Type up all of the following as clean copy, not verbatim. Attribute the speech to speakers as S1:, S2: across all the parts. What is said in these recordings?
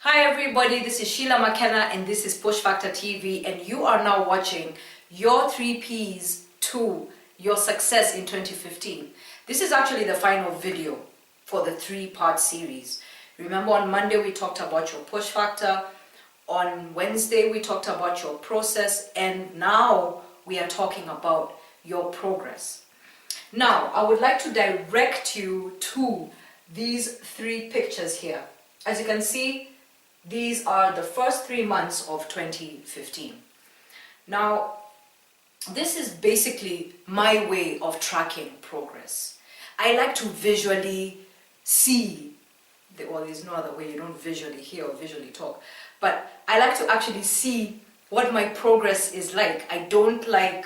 S1: Hi everybody, this is Sheila McKenna and this is Push Factor TV, and you are now watching your 3Ps to your success in 2015. This is actually the final video for the 3-part series. Remember, on Monday we talked about your push factor, on Wednesday we talked about your process, and now we are talking about your progress. Now, I would like to direct you to these 3 pictures here. As you can see, these are the first 3 months of 2015. Now, this is basically my way of tracking progress. I like to visually see, well, there's no other way, you don't visually hear or visually talk, but I like to actually see what my progress is like. I don't like,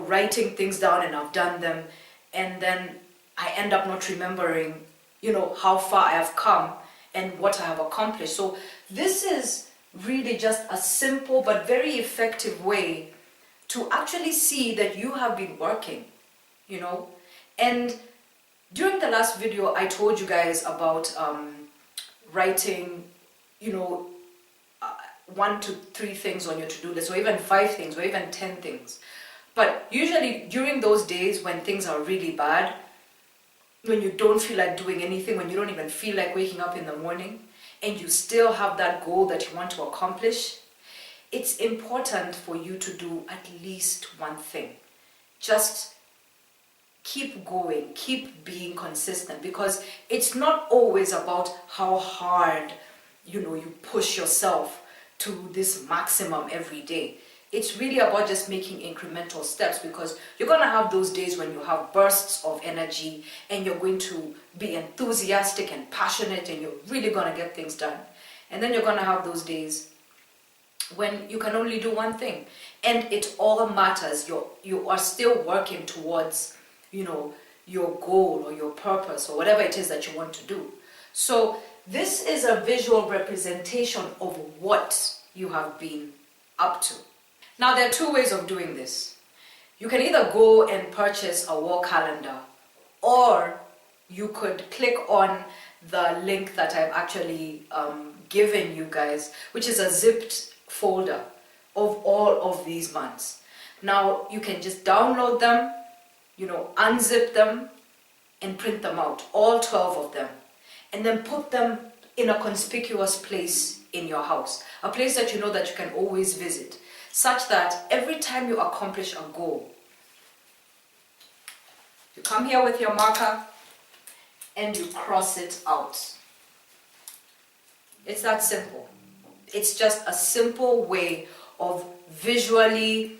S1: writing things down and I've done them, and then I end up not remembering, how far I have come and what I have accomplished. So this is really just a simple but very effective way to actually see that you have been working, And during the last video, I told you guys about writing, 1 to 3 things on your to-do list, or even 5 things, or even 10 things. But usually during those days when things are really bad, when you don't feel like doing anything, when you don't even feel like waking up in the morning, and you still have that goal that you want to accomplish, it's important for you to do at least one thing. Just keep going, keep being consistent, because it's not always about how hard, you push yourself to this maximum every day. It's really about just making incremental steps, because you're going to have those days when you have bursts of energy and you're going to be enthusiastic and passionate and you're really going to get things done. And then you're going to have those days when you can only do one thing. And it all matters. You are still working towards, your goal or your purpose or whatever it is that you want to do. So this is a visual representation of what you have been up to. Now, there are 2 ways of doing this. You can either go and purchase a wall calendar, or you could click on the link that I've actually given you guys, which is a zipped folder of all of these months. Now, you can just download them, unzip them and print them out, all 12 of them, and then put them in a conspicuous place in your house, a place that you know that you can always visit, such that every time you accomplish a goal, you come here with your marker and you cross it out. It's that simple. It's just a simple way of visually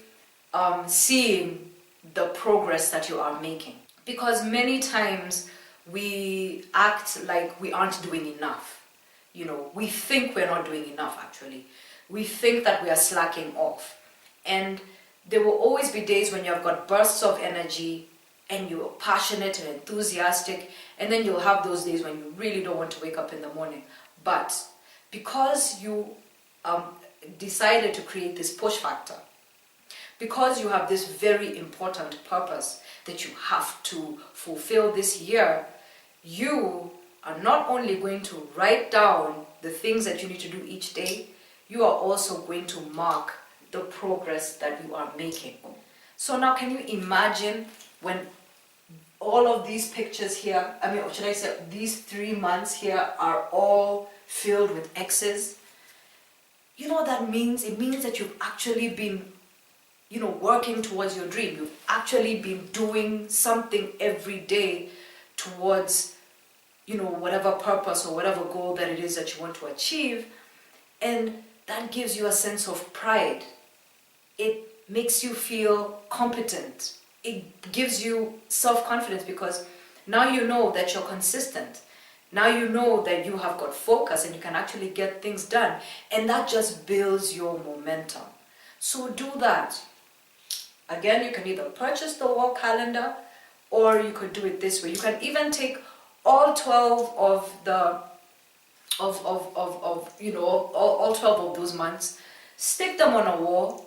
S1: seeing the progress that you are making. Because many times we act like we aren't doing enough. We think we're not doing enough, actually. We think that we are slacking off. And there will always be days when you've got bursts of energy and you're passionate and enthusiastic, and then you'll have those days when you really don't want to wake up in the morning. But because you decided to create this push factor, because you have this very important purpose that you have to fulfill this year, you are not only going to write down the things that you need to do each day, you are also going to mark the progress that you are making. So now, can you imagine when all of these pictures here, should I say these 3 months here are all filled with X's? You know what that means? It means that you've actually been, working towards your dream. You've actually been doing something every day towards, whatever purpose or whatever goal that it is that you want to achieve. And that gives you a sense of pride. It makes you feel competent. It gives you self-confidence, because now you know that you're consistent. Now you know that you have got focus and you can actually get things done. And that just builds your momentum. So do that. Again, you can either purchase the wall calendar, or you could do it this way. You can even take all 12 of the all 12 of those months, stick them on a wall,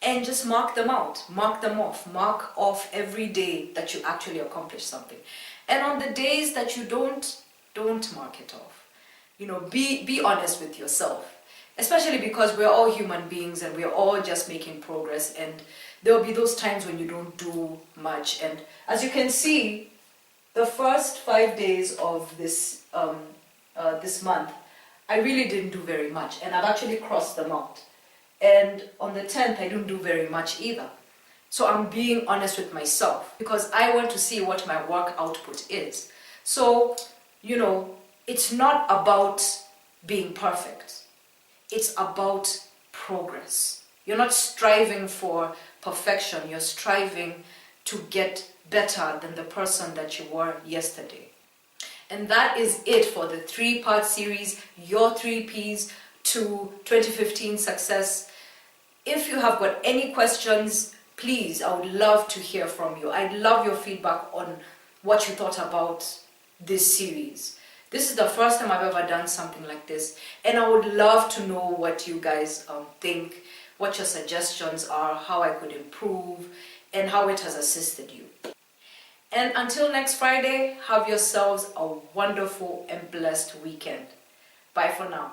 S1: and just mark them out, mark them off, mark off every day that you actually accomplish something. And on the days that you don't mark it off. Be honest with yourself, especially because we're all human beings and we're all just making progress, and there will be those times when you don't do much. And as you can see, the first 5 days of this month, I really didn't do very much, and I've actually crossed them out. And on the 10th, I didn't do very much either. So I'm being honest with myself because I want to see what my work output is. So, it's not about being perfect. It's about progress. You're not striving for perfection. You're striving to get better than the person that you were yesterday. And that is it for the 3-part series, Your 3 Ps to 2015 Success. If you have got any questions, please, I would love to hear from you. I'd love your feedback on what you thought about this series. This is the first time I've ever done something like this, and I would love to know what you guys think, what your suggestions are, how I could improve, and how it has assisted you. And until next Friday, have yourselves a wonderful and blessed weekend. Bye for now.